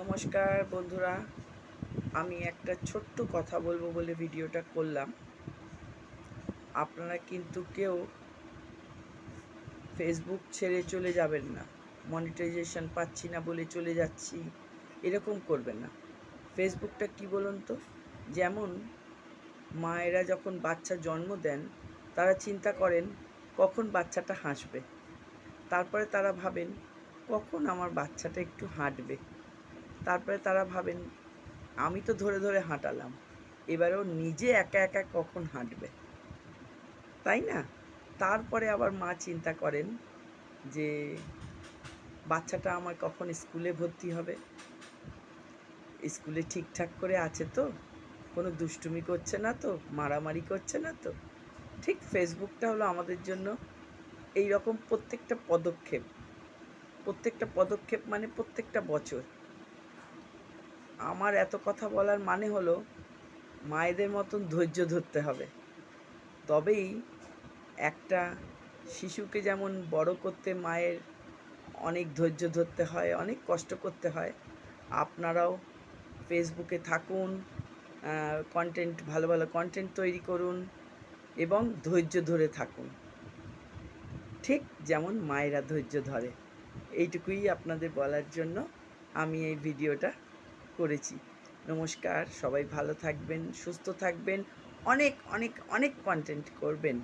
নমস্কার বন্ধুরা, আমি একটা ছোট্ট কথা বলবো বলে ভিডিওটা করলাম। আপনারা কিন্তু কেউ ফেসবুক ছেড়ে চলে যাবেন না, মনিটাইজেশন পাচ্ছি না বলে চলে যাচ্ছি, এরকম করবেন না। ফেসবুকটা কি বলুন তো, যেমন মায়েরা যখন বাচ্চা জন্ম দেন তারা চিন্তা করেন কখন বাচ্চাটা হাসবে, তারপরে তারা ভাবেন কখন আমার বাচ্চাটা একটু হাঁটবে, তারপরে তারা ভাবেন আমি তো ধরে ধরে হাঁটালাম, এবারেও নিজে একা একা কখন হাঁটবে, তাই না? তারপরে আবার মা চিন্তা করেন যে বাচ্চাটা আমার কখন স্কুলে ভর্তি হবে, স্কুলে ঠিকঠাক করে আছে তো, কোনো দুষ্টুমি করছে না তো, মারামারি করছে না তো। ঠিক ফেসবুকটা হলো আমাদের জন্য এই রকম প্রত্যেকটা পদক্ষেপ মানে প্রত্যেকটা বছর। আমার এত কথা বলার মানে হলো মায়েদের মতন ধৈর্য ধরতে হবে, তবেই একটা শিশুকে যেমন বড় করতে মায়ের অনেক ধৈর্য ধরতে হয়, অনেক কষ্ট করতে হয়। আপনারাও ফেসবুকে থাকুন, ভালো ভালো কন্টেন্ট তৈরি করুন এবং ধৈর্য ধরে থাকুন, ঠিক যেমন মায়েরা ধৈর্য ধরে। এইটুকুই আপনাদের বলার জন্য আমি এই ভিডিওটা করেছি। নমস্কার, সবাই ভালো থাকবেন, সুস্থ থাকবেন, অনেক অনেক অনেক কন্টেন্ট করবেন।